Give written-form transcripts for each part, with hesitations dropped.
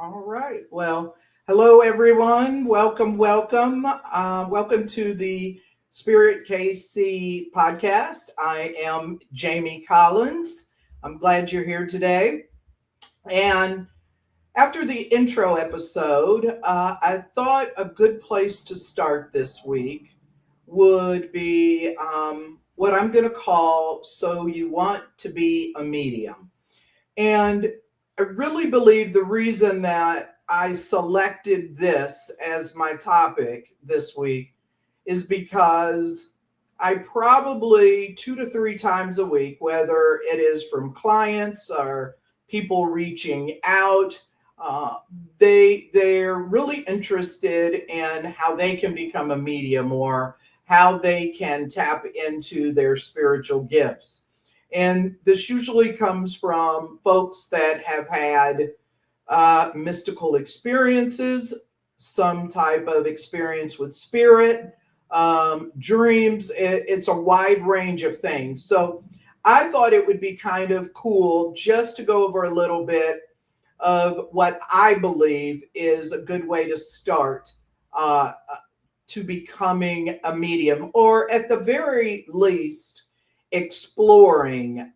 All right. Well, hello everyone. Welcome to the Spirit KC podcast. I am Jamie Collins. I'm glad you're here today. And after the intro episode, I thought a good place to start this week would be what I'm going to call So You Want to Be a Medium. And I really believe the reason that I selected this as my topic this week is because I probably 2 to 3 times a week, whether it is from clients or people reaching out, uh, they're really interested in how they can become a medium or how they can tap into their spiritual gifts. And this usually comes from folks that have had mystical experiences, some type of experience with spirit, dreams. It's a wide range of things. So I thought it would be kind of cool just to go over a little bit of what I believe is a good way to start to becoming a medium, or at the very least, exploring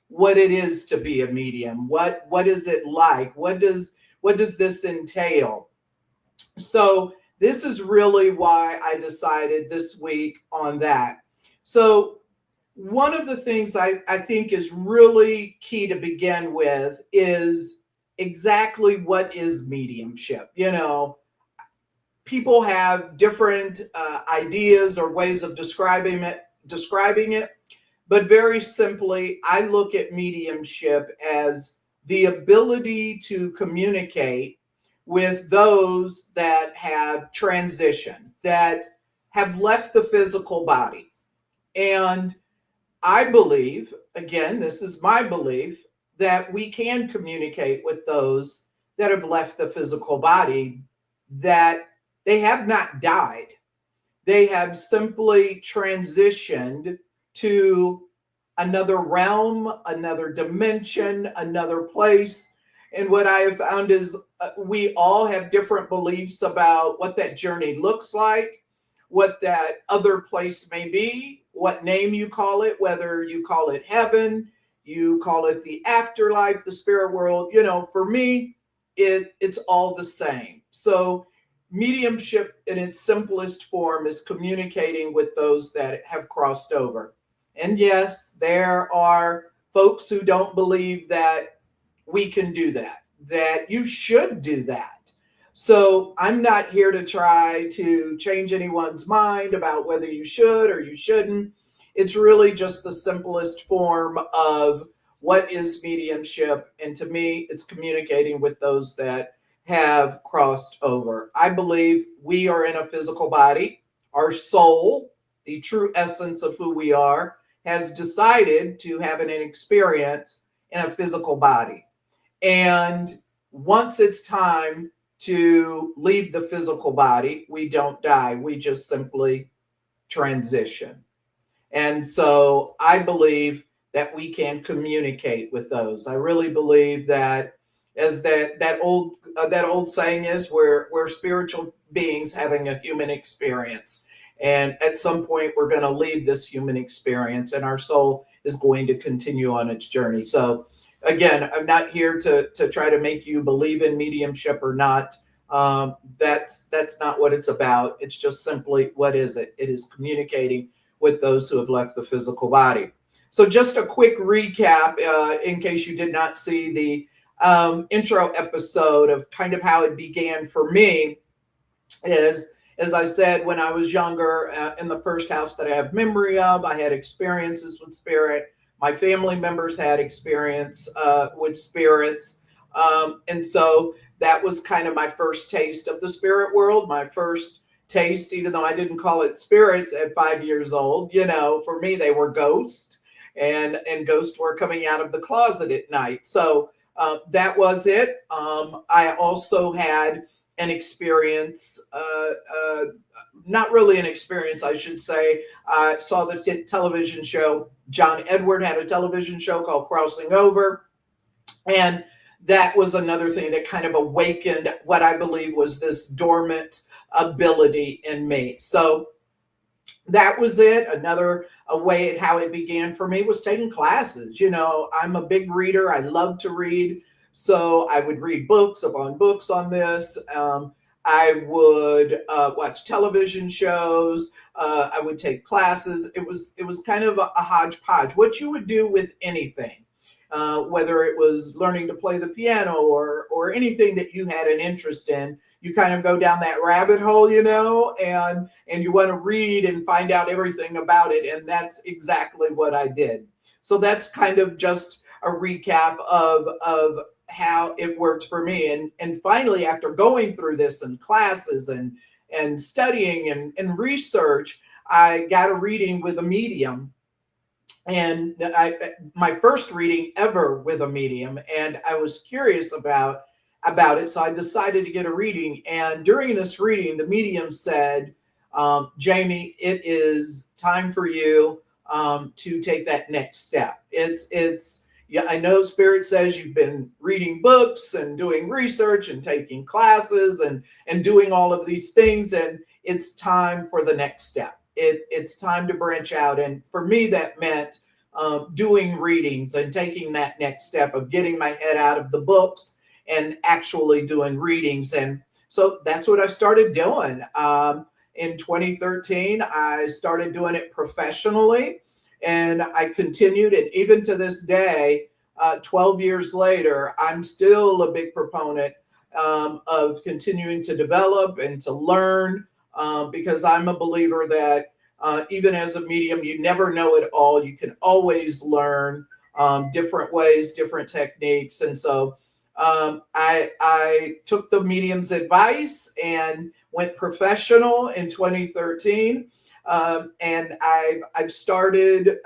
what it is to be a medium. What is it like? What does this entail? So this is really why I decided this week on that. So one of the things I think is really key to begin with is exactly what is mediumship. People have different ideas or ways of describing it, but very simply, I look at mediumship as the ability to communicate with those that have transitioned, that have left the physical body. And I believe, again, this is my belief, that we can communicate with those that have left the physical body, that they have not died. They have simply transitioned to another realm, another dimension, another place. And what I have found is we all have different beliefs about what that journey looks like, what that other place may be, what name you call it, whether you call it heaven, you call it the afterlife, the spirit world. For me, it's all the same. So mediumship in its simplest form is communicating with those that have crossed over. And yes, there are folks who don't believe that we can do that, that you should do that. So I'm not here to try to change anyone's mind about whether you should or you shouldn't. It's really just the simplest form of what is mediumship. And to me, it's communicating with those that have crossed over. I believe we are in a physical body. Our soul, the true essence of who we are, has decided to have an experience in a physical body. And once it's time to leave the physical body, we don't die. We just simply transition. And so I believe that we can communicate with those. I really believe that, as that old saying is, we're spiritual beings having a human experience. And at some point, we're going to leave this human experience, and our soul is going to continue on its journey. So, again, I'm not here to try to make you believe in mediumship or not. That's not what it's about. It's just simply, what is it? It is communicating with those who have left the physical body. So, just a quick recap, in case you did not see the intro episode of kind of how it began for me, is, as I said, when I was younger, in the first house that I have memory of, I had experiences with spirit. My family members had experience with spirits. And so that was kind of my first taste of the spirit world, my first taste, even though I didn't call it spirits at 5 years old. For me, they were ghosts, and ghosts were coming out of the closet at night. So that was it. I also had an experience, not really an experience, I should say. I saw the television show. John Edward had a television show called Crossing Over. And that was another thing that kind of awakened what I believe was this dormant ability in me. So that was it. Another a way at how it began for me was taking classes. I'm a big reader. I love to read. So I would read books on this. I would watch television shows. I would take classes. It was kind of a hodgepodge. What you would do with anything, whether it was learning to play the piano or anything that you had an interest in, you kind of go down that rabbit hole, and you want to read and find out everything about it. And that's exactly what I did. So that's kind of just a recap of how it worked for me. And finally, after going through this and classes and studying and research, I got a reading with a medium. And my first reading ever with a medium, and I was curious about it, so I decided to get a reading. And during this reading, the medium said, "Jamie, it is time for you to take that next step. It's yeah, I know Spirit says you've been reading books and doing research and taking classes and doing all of these things, and it's time for the next step. It's time to branch out." And for me, that meant doing readings and taking that next step of getting my head out of the books and actually doing readings. And so that's what I started doing. In 2013, I started doing it professionally, and I continued. And even to this day, 12 years later, I'm still a big proponent of continuing to develop and to learn, because I'm a believer that even as a medium, you never know it all. You can always learn different ways, different techniques. And so I took the medium's advice and went professional in 2013. And I've started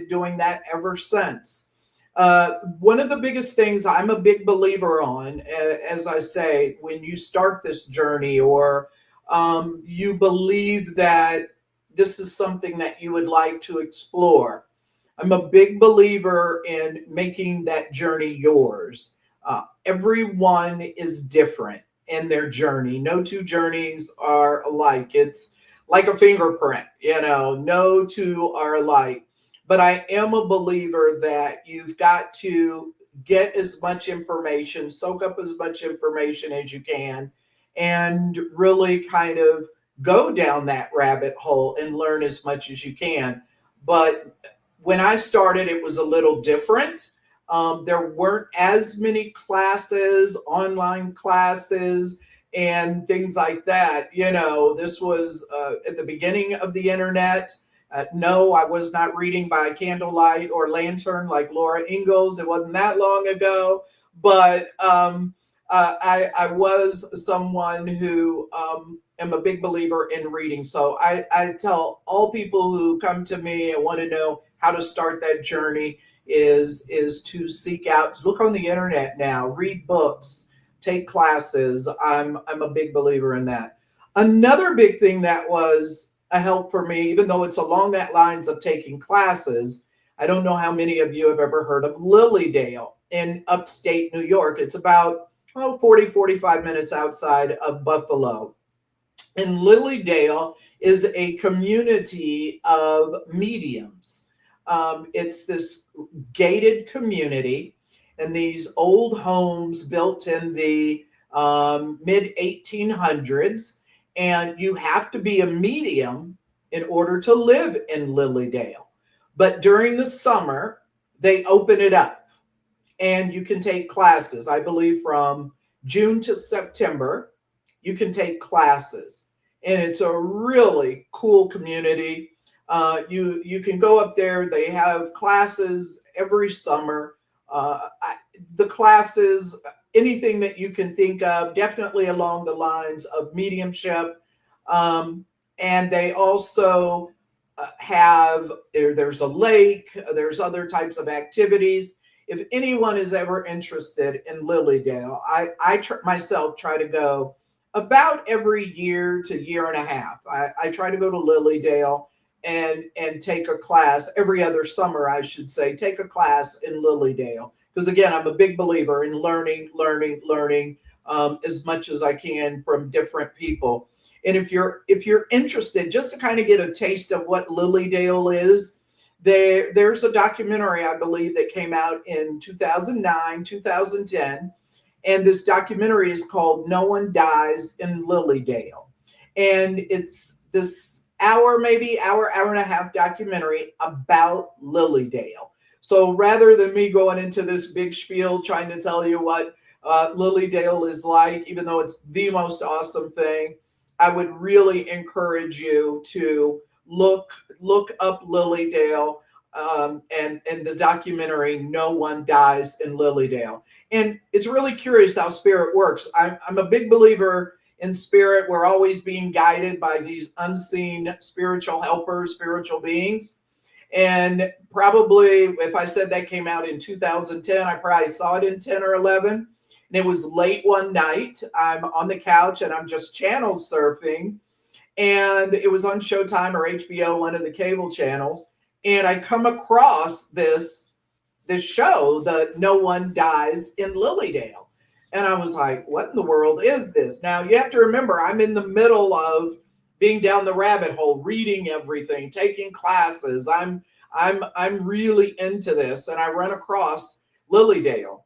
doing that ever since. One of the biggest things I'm a big believer on, as I say, when you start this journey, or you believe that this is something that you would like to explore, I'm a big believer in making that journey yours. Everyone is different in their journey. No two journeys are alike. It's like a fingerprint, no two are alike. But I am a believer that you've got to get as much information, soak up as much information as you can, and really kind of go down that rabbit hole and learn as much as you can. But when I started, it was a little different. There weren't as many classes, online classes, and things like that. This was at the beginning of the internet. No, I was not reading by candlelight or lantern like Laura Ingalls. It wasn't that long ago. But I was someone who am a big believer in reading. So I tell all people who come to me and want to know how to start that journey is to seek out, look on the internet now, read books, take classes. I'm a big believer in that. Another big thing that was a help for me, even though it's along that lines of taking classes, I don't know how many of you have ever heard of Lilyale in upstate New York. It's about 45 minutes outside of Buffalo. And Lilyale is a community of mediums. It's this gated community and these old homes built in the mid 1800s. And you have to be a medium in order to live in Lilyale. But during the summer, they open it up and you can take classes. I believe from June to September, you can take classes. And it's a really cool community. You can go up there. They have classes every summer. The classes, anything that you can think of, definitely along the lines of mediumship. And they also there's a lake, there's other types of activities. If anyone is ever interested in Lilyale, I myself try to go about every year to year and a half. I try to go to Lilyale and take a class every other summer, I should say, take a class in Lilyale. because again, I'm a big believer in learning as much as I can from different people. And if you're interested, just to kind of get a taste of what Lilyale is, there's a documentary I believe that came out in 2009, 2010, and this documentary is called "No One Dies in Lilyale," and it's this hour, maybe hour and a half documentary about Lilyale. So rather than me going into this big spiel trying to tell you what Lilyale is like, even though it's the most awesome thing, I would really encourage you to look up Lilyale, and the documentary "No One Dies in Lilyale." And it's really curious how spirit works. I'm a big believer in spirit. We're always being guided by these unseen spiritual helpers, spiritual beings. And probably if I said that came out in 2010, I probably saw it in 10 or 11. And it was late one night. I'm on the couch and I'm just channel surfing. And it was on Showtime or HBO, one of the cable channels. And I come across this show, the "No One Dies in Lilyale." And I was like, what in the world is this? Now you have to remember, I'm in the middle of being down the rabbit hole, reading everything, taking classes. I'm really into this. And I run across Lilyale.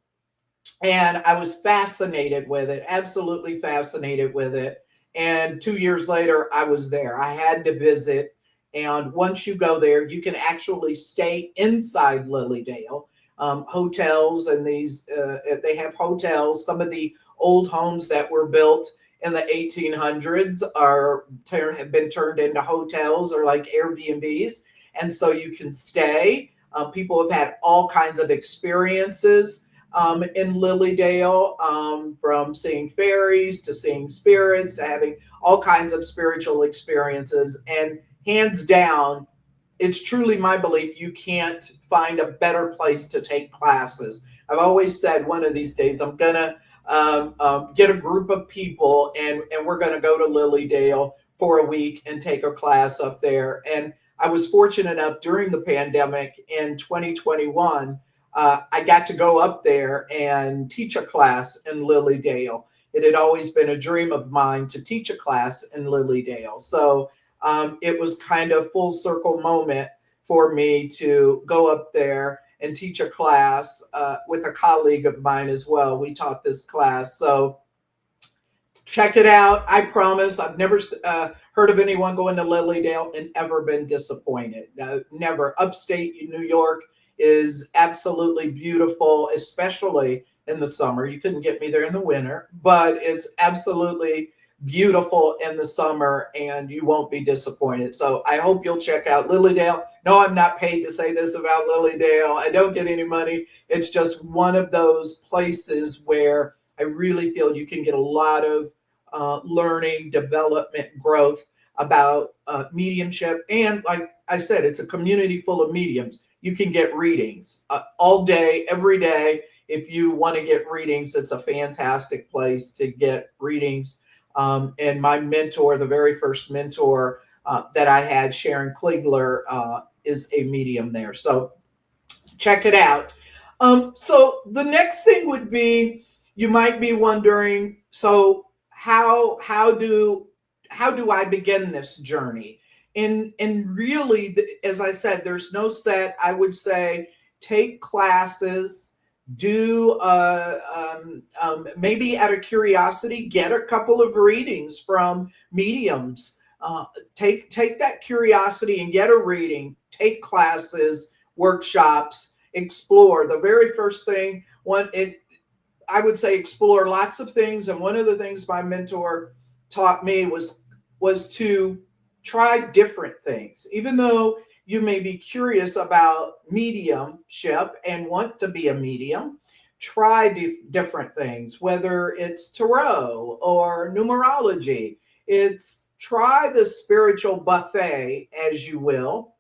And I was fascinated with it, absolutely fascinated with it. And 2 years later, I was there. I had to visit. And once you go there, you can actually stay inside Lilyale. Hotels, and they have hotels. Some of the old homes that were built in the 1800s have been turned into hotels or like Airbnbs. And so you can stay. People have had all kinds of experiences in Lilyale, from seeing fairies to seeing spirits to having all kinds of spiritual experiences. And hands down, it's truly my belief you can't find a better place to take classes. I've always said one of these days I'm going to get a group of people and we're going to go to Lilyale for a week and take a class up there. And I was fortunate enough during the pandemic in 2021, I got to go up there and teach a class in Lilyale. It had always been a dream of mine to teach a class in Lilyale. So it was kind of full circle moment for me to go up there and teach a class with a colleague of mine as well. We taught this class. So check it out. I promise I've never heard of anyone going to Lilyale and ever been disappointed. Never. Upstate New York is absolutely beautiful, especially in the summer. You couldn't get me there in the winter, but it's absolutely beautiful in the summer and you won't be disappointed. So I hope you'll check out Lilyale. No, I'm not paid to say this about Lilyale. I don't get any money. It's just one of those places where I really feel you can get a lot of learning, development, growth about mediumship. And like I said, it's a community full of mediums. You can get readings all day, every day. If you want to get readings, it's a fantastic place to get readings. And my mentor, the very first mentor that I had, Sharon Kliegler, is a medium there. So check it out. So the next thing would be, you might be wondering, so how do I begin this journey? And really, as I said, there's no set. I would say take classes, do maybe out of curiosity, get a couple of readings from mediums. Take that curiosity and get a reading. Take classes, workshops, explore. The very first thing, I would say explore lots of things. And one of the things my mentor taught me was to try different things. Even though you may be curious about mediumship and want to be a medium, try different things, whether it's tarot or numerology. It's try the spiritual buffet, as you will,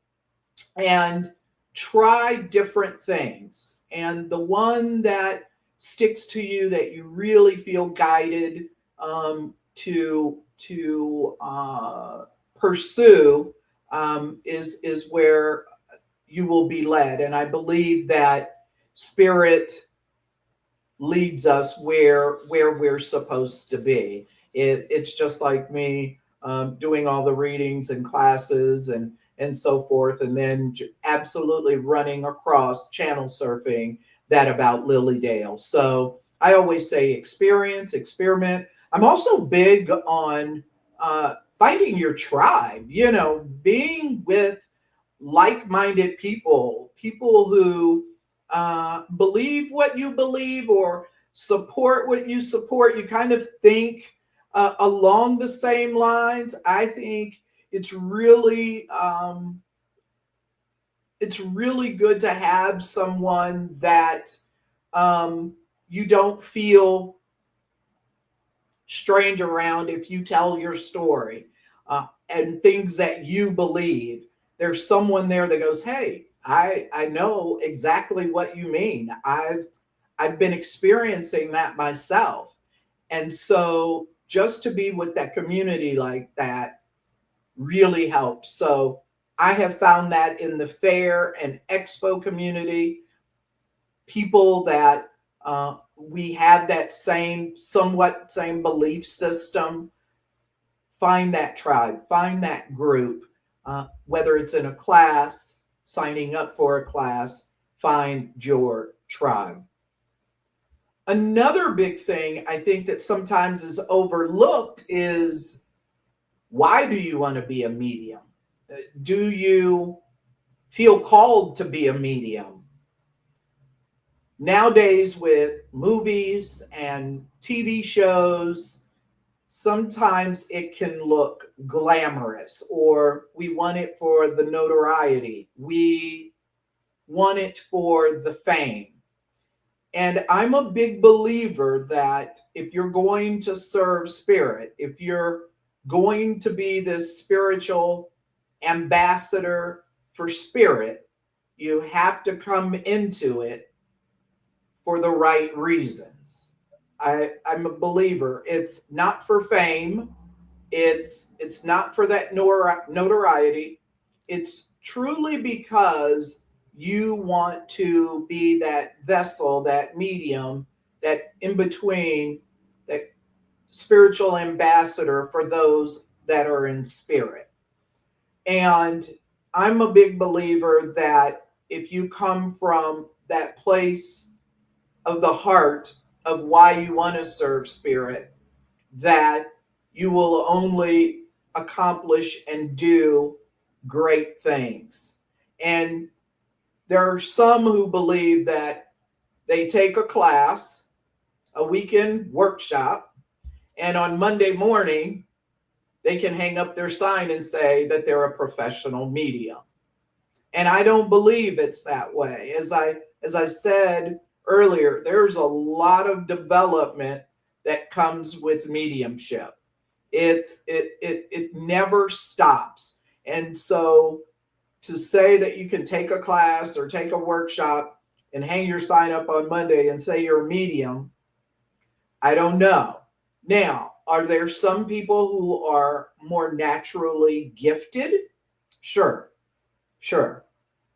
and try different things. And the one that sticks to you, that you really feel guided to pursue, is where you will be led. And I believe that spirit leads us where we're supposed to be. It's just like me doing all the readings and classes and so forth, and then absolutely running across channel surfing that about Lilyale. So I always say experience, experiment. I'm also big on finding your tribe. You know, being with like-minded people, people who believe what you believe or support what you support. You kind of think along the same lines. I think it's really it's really good to have someone that um, you don't feel strange around if you tell your story and things that you believe. There's someone there that goes, "Hey, I know exactly what you mean. I've been experiencing that myself." And so just to be with that community like that really helps. So I have found that in the fair and expo community, people that we have that same, somewhat same belief system. Find that tribe, find that group, whether it's in a class, signing up for a class, find your tribe. Another big thing I think that sometimes is overlooked is, why do you want to be a medium? Do you feel called to be a medium? Nowadays, with movies and TV shows, sometimes it can look glamorous, or we want it for the notoriety. We want it for the fame. And I'm a big believer that if you're going to serve spirit, if you're going to be this spiritual ambassador for spirit, you have to come into it for the right reasons. I'm a believer. It's not for fame. It's not for that notoriety. It's truly because you want to be that vessel, that medium, that in between, that spiritual ambassador for those that are in spirit. And I'm a big believer that if you come from that place of the heart of why you want to serve spirit, that you will only accomplish and do great things. And there are some who believe that they take a class, a weekend workshop, and on Monday morning, they can hang up their sign and say that they're a professional medium. And I don't believe it's that way. As I said earlier, there's a lot of development that comes with mediumship. It never stops. And so to say that you can take a class or take a workshop and hang your sign up on Monday and say you're a medium, I don't know. Now, are there some people who are more naturally gifted? Sure, sure.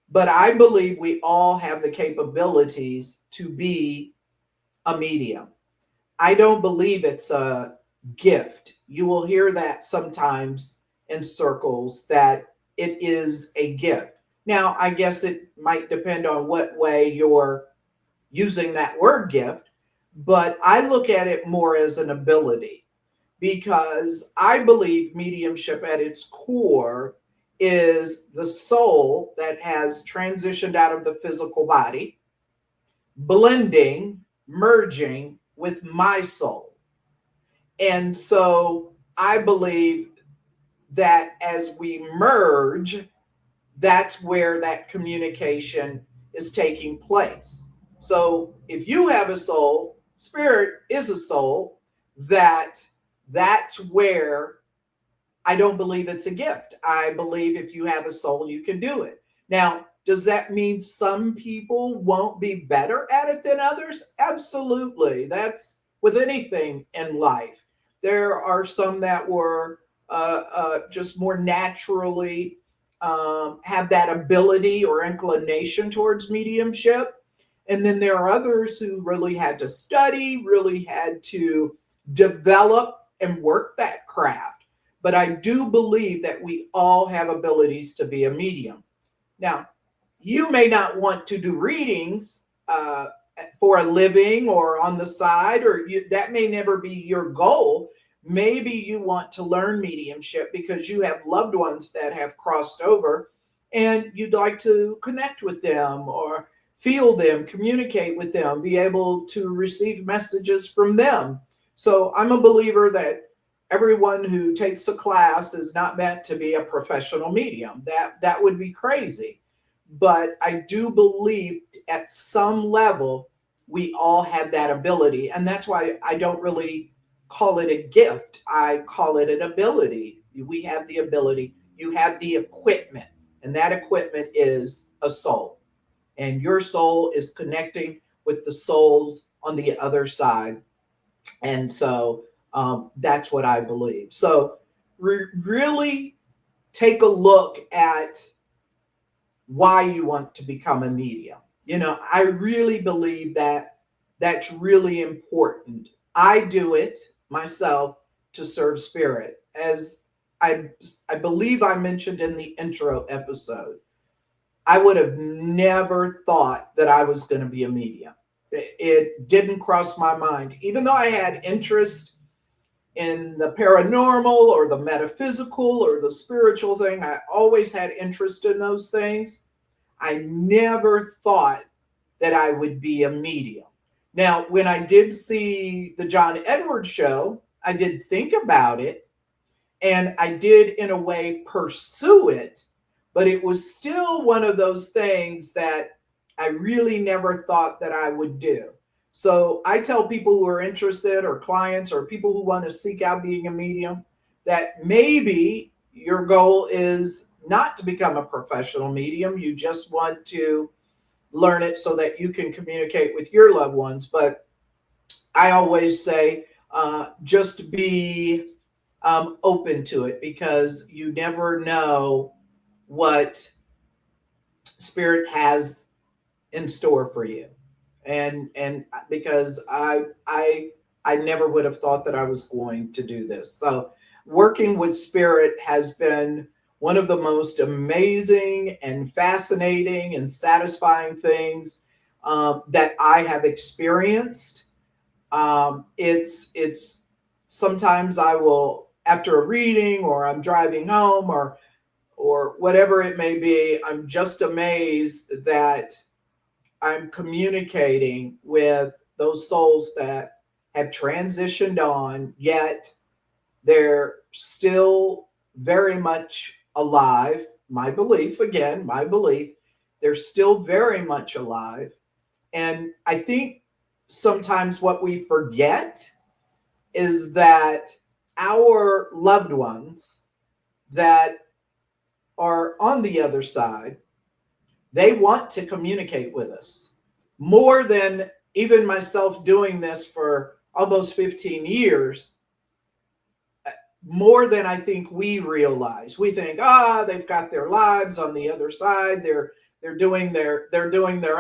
But I believe we all have the capabilities to be a medium. I don't believe it's a gift. You will hear that sometimes in circles that it is a gift. Now, I guess it might depend on what way you're using that word gift, but I look at it more as an ability, because I believe mediumship at its core is the soul that has transitioned out of the physical body, blending, merging with my soul. And so I believe that as we merge, that's where that communication is taking place. So if you have a soul, spirit is a soul, that's where I don't believe it's a gift. I believe if you have a soul, you can do it. Now, does that mean some people won't be better at it than others? Absolutely. That's with anything in life. There are some that were just more naturally have that ability or inclination towards mediumship. And then there are others who really had to study, really had to develop and work that craft. But I do believe that we all have abilities to be a medium. Now, you may not want to do readings for a living or on the side, or that may never be your goal. Maybe you want to learn mediumship because you have loved ones that have crossed over and you'd like to connect with them or feel them, communicate with them, be able to receive messages from them. So I'm a believer that everyone who takes a class is not meant to be a professional medium. That would be crazy. But I do believe at some level we all have that ability. And that's why I don't really call it a gift. I call it an ability. We have the ability, you have the equipment, and that equipment is a soul. And your soul is connecting with the souls on the other side. And so that's what I believe. So really take a look at why you want to become a medium. I really believe that that's really important. I do it myself to serve spirit. As I believe I mentioned in the intro episode, I would have never thought that I was going to be a medium. It didn't cross my mind. Even though I had interest in the paranormal or the metaphysical or the spiritual thing, I always had interest in those things. I never thought that I would be a medium. Now, when I did see the John Edwards show, I did think about it and I did, in a way, pursue it, but it was still one of those things that I really never thought that I would do. So I tell people who are interested or clients or people who want to seek out being a medium that maybe your goal is not to become a professional medium. You just want to learn it so that you can communicate with your loved ones. But I always say just be open to it, because you never know what spirit has in store for you. And because I never would have thought that I was going to do this. So working with spirit has been one of the most amazing and fascinating and satisfying things that I have experienced. It's sometimes I will, after a reading or I'm driving home or whatever it may be, I'm just amazed that I'm communicating with those souls that have transitioned on, yet they're still very much alive. My belief, again, my belief, they're still very much alive. And I think sometimes what we forget is that our loved ones that are on the other side, they want to communicate with us more than even myself doing this for almost 15 years. More than I think we realize. We think, they've got their lives on the other side. They're doing their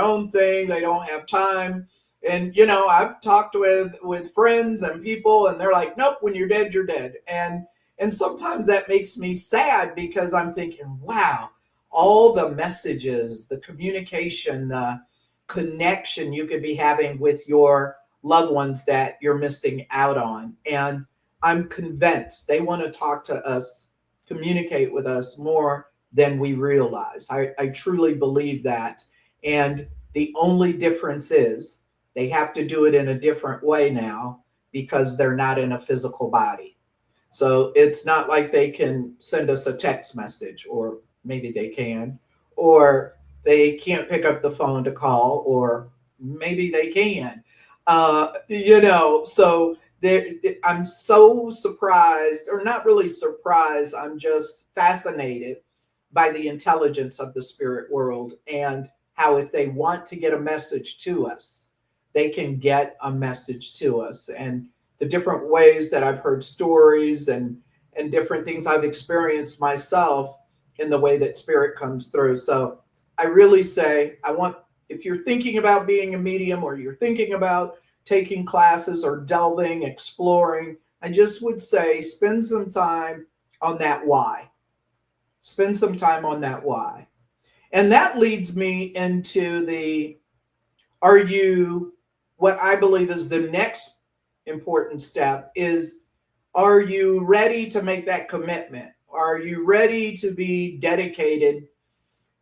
own thing. They don't have time. And I've talked with friends and people, and they're like, nope, when you're dead, you're dead. And sometimes that makes me sad, because I'm thinking, wow, all the messages, the communication, the connection you could be having with your loved ones that you're missing out on. And I'm convinced they want to talk to us, communicate with us more than we realize. I truly believe that. And the only difference is they have to do it in a different way now, because they're not in a physical body. So it's not like they can send us a text message, or maybe they can, or they can't pick up the phone to call, or maybe they can. So I'm so surprised, or not really surprised, I'm just fascinated by the intelligence of the spirit world, and how if they want to get a message to us, they can get a message to us. And the different ways that I've heard stories and different things I've experienced myself in the way that spirit comes through. So I really say I want if you're thinking about being a medium, or you're thinking about taking classes or delving, exploring, I just would say spend some time on that why. Spend some time on that why. And that leads me into are you, what I believe is the next important step is, are you ready to make that commitment? Are you ready to be dedicated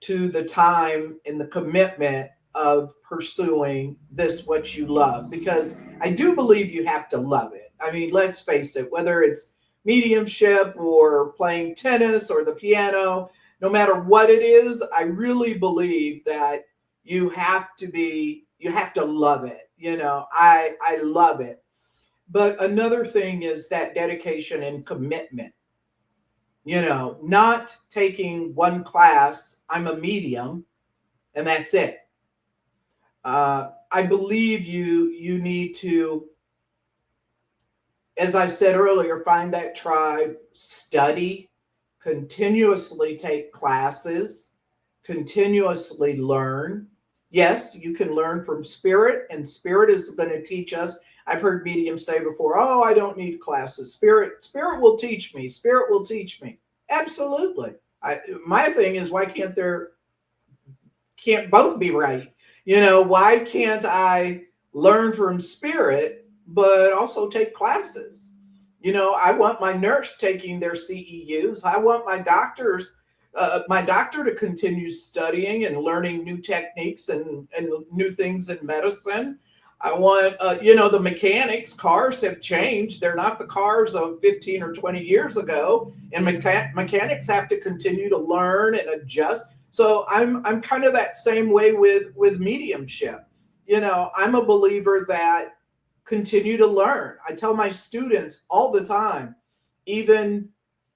to the time and the commitment of pursuing this, what you love? Because I do believe you have to love it. I mean, let's face it, whether it's mediumship or playing tennis or the piano, no matter what it is, I really believe that you have to love it. I love it. But another thing is that dedication and commitment. Not taking one class, I'm a medium, and that's it. I believe you need to, as I said earlier, find that tribe, study, continuously take classes, continuously learn. Yes, you can learn from spirit, and spirit is going to teach us. I've heard mediums say before, "Oh, I don't need classes. Spirit will teach me. Spirit will teach me." Absolutely. My thing is, why can't both be right? Why can't I learn from spirit but also take classes? I want my nurse taking their CEUs. I want my doctor to continue studying and learning new techniques and new things in medicine. I want, the mechanics. Cars have changed. They're not the cars of 15 or 20 years ago, and mechanics have to continue to learn and adjust. So I'm kind of that same way with mediumship. I'm a believer that continue to learn. I tell my students all the time, even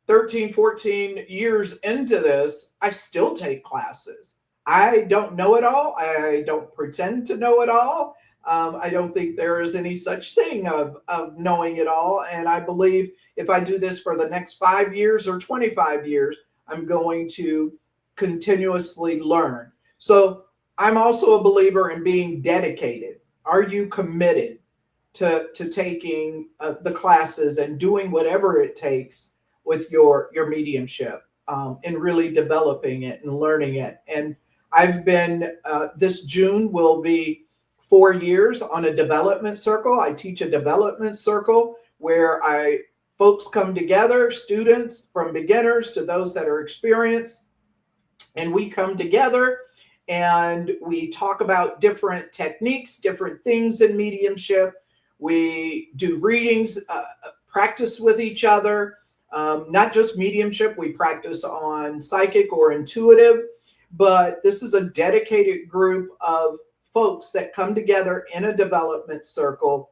13, 14 years into this, I still take classes. I don't know it all. I don't pretend to know it all. I don't think there is any such thing of knowing it all. And I believe if I do this for the next 5 years or 25 years, I'm going to continuously learn. So I'm also a believer in being dedicated. Are you committed to taking the classes and doing whatever it takes with your mediumship, and really developing it and learning it? And I've been, this June will be 4 years on a development circle. I teach a development circle where folks come together, students from beginners to those that are experienced, and we come together and we talk about different techniques, different things in mediumship. We do readings, practice with each other, not just mediumship. We practice on psychic or intuitive, but this is a dedicated group of folks that come together in a development circle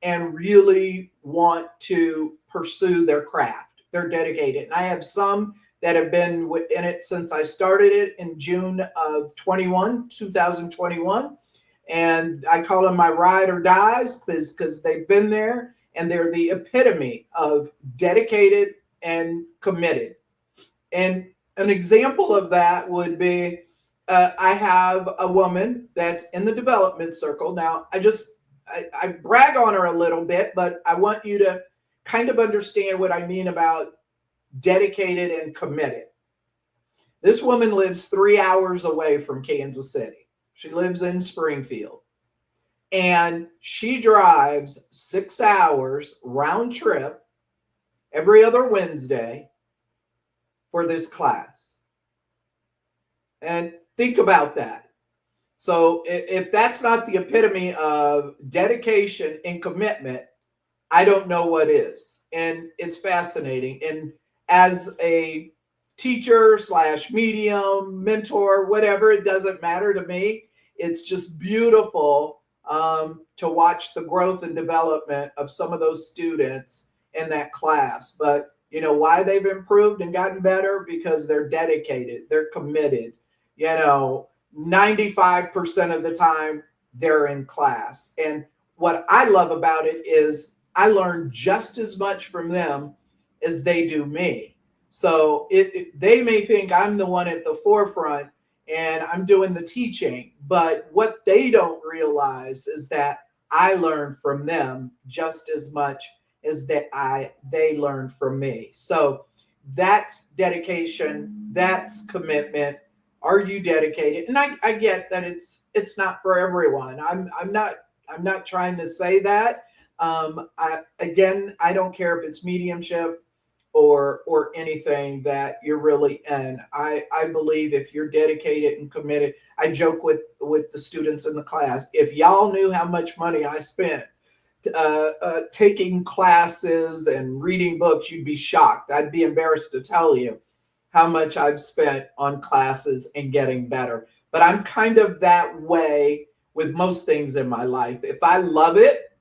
and really want to pursue their craft. They're dedicated. And I have some that have been in it since I started it in June of 2021. And I call them my ride or dies because they've been there, and they're the epitome of dedicated and committed. And an example of that would be, I have a woman that's in the development circle. Now, I brag on her a little bit, but I want you to kind of understand what I mean about dedicated and committed. This woman lives 3 hours away from Kansas City. She lives in Springfield, and she drives 6 hours round trip every other Wednesday for this class. And think about that. So if that's not the epitome of dedication and commitment, I don't know what is. And it's fascinating. And as a teacher / medium, mentor, whatever, it doesn't matter to me. It's just beautiful to watch the growth and development of some of those students in that class. But you know why they've improved and gotten better? Because they're dedicated, they're committed. 95% of the time they're in class. And what I love about it is I learn just as much from them as they do me. So they may think I'm the one at the forefront, and I'm doing the teaching. But what they don't realize is that I learn from them just as much as they learn from me. So that's dedication, that's commitment. Are you dedicated? And I get that it's not for everyone. I'm not trying to say that. I don't care if it's mediumship or anything that you're really in. I believe if you're dedicated and committed, I joke with the students in the class. If y'all knew how much money I spent taking classes and reading books, you'd be shocked. I'd be embarrassed to tell you how much I've spent on classes and getting better. But I'm kind of that way with most things in my life. If I love it,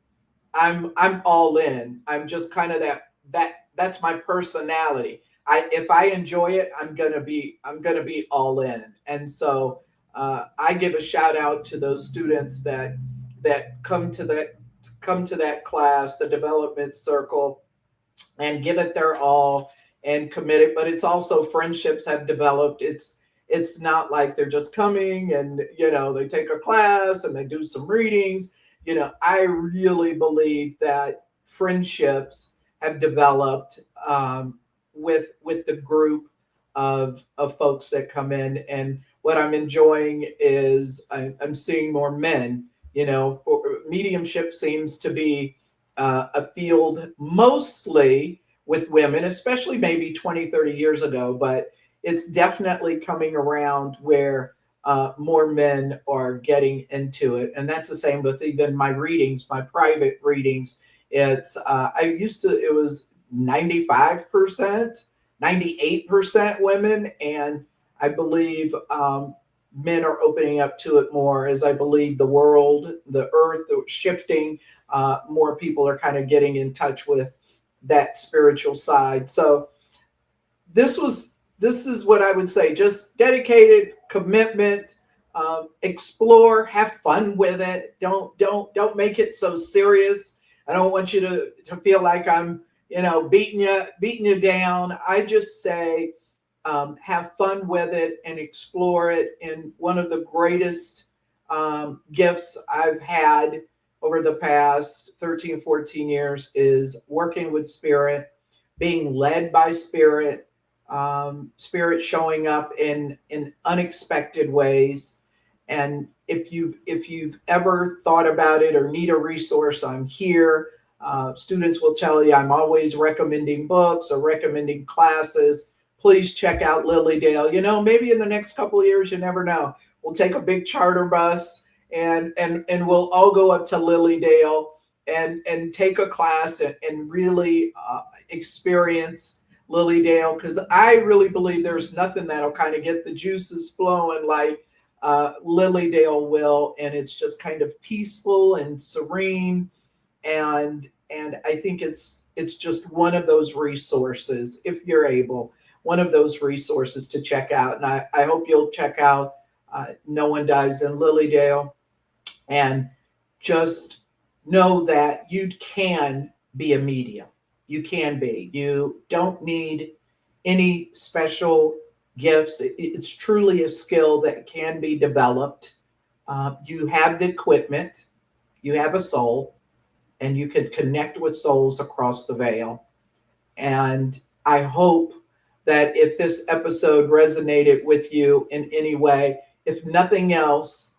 I'm all in. I'm just kind of that's my personality. If I enjoy it, I'm gonna be all in. And so I give a shout out to those students that come to that class, the development circle, and give it their all and commit it. But it's also friendships have developed. It's not like they're just coming and they take a class and they do some readings. I really believe that friendships have developed with the group of folks that come in. And what I'm enjoying is I'm seeing more men. Mediumship seems to be a field mostly with women, especially maybe 20, 30 years ago, but it's definitely coming around where more men are getting into it. And that's the same with even my readings, my private readings. It was 95%, 98% women. And I believe men are opening up to it more, as I believe the world, the earth, the shifting. More people are kind of getting in touch with that spiritual side. So this is what I would say: just dedicated commitment, explore, have fun with it. Don't make it so serious. I don't want you to feel like I'm beating you down. I just say have fun with it and explore it. And one of the greatest gifts I've had over the past 13, 14 years is working with spirit, being led by spirit, spirit showing up in unexpected ways. And if you've ever thought about it or need a resource, I'm here. Students will tell you I'm always recommending books or recommending classes. Please check out Lilyale. Maybe in the next couple of years, you never know. We'll take a big charter bus and we'll all go up to Lilyale and take a class and really experience Lilyale, because I really believe there's nothing that'll kind of get the juices flowing like Lilyale will. And it's just kind of peaceful and serene. And I think it's just one of those resources, if you're able, one of those resources to check out. And I hope you'll check out No One Dies in Lilyale, and just know that you can be a medium. You can be. You don't need any special gifts. It's truly a skill that can be developed. You have the equipment, you have a soul, and you can connect with souls across the veil. And I hope that if this episode resonated with you in any way, if nothing else,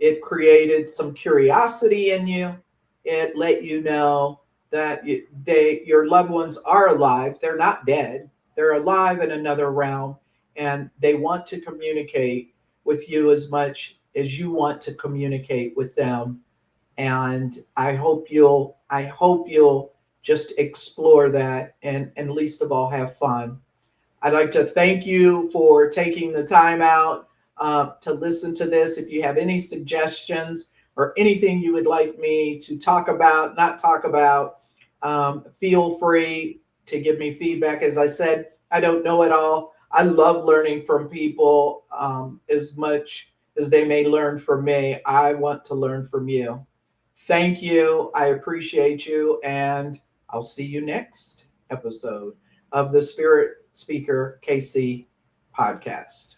it created some curiosity in you. It let you know that your loved ones are alive. They're not dead. They're alive in another realm, and they want to communicate with you as much as you want to communicate with them. And I hope you'll just explore that, and least of all, have fun. I'd like to thank you for taking the time out to listen to this. If you have any suggestions or anything you would like me to talk about, not talk about, feel free to give me feedback. As I said, I don't know it all. I love learning from people as much as they may learn from me. I want to learn from you. Thank you. I appreciate you. And I'll see you next episode of the Spirit Speaker KC podcast.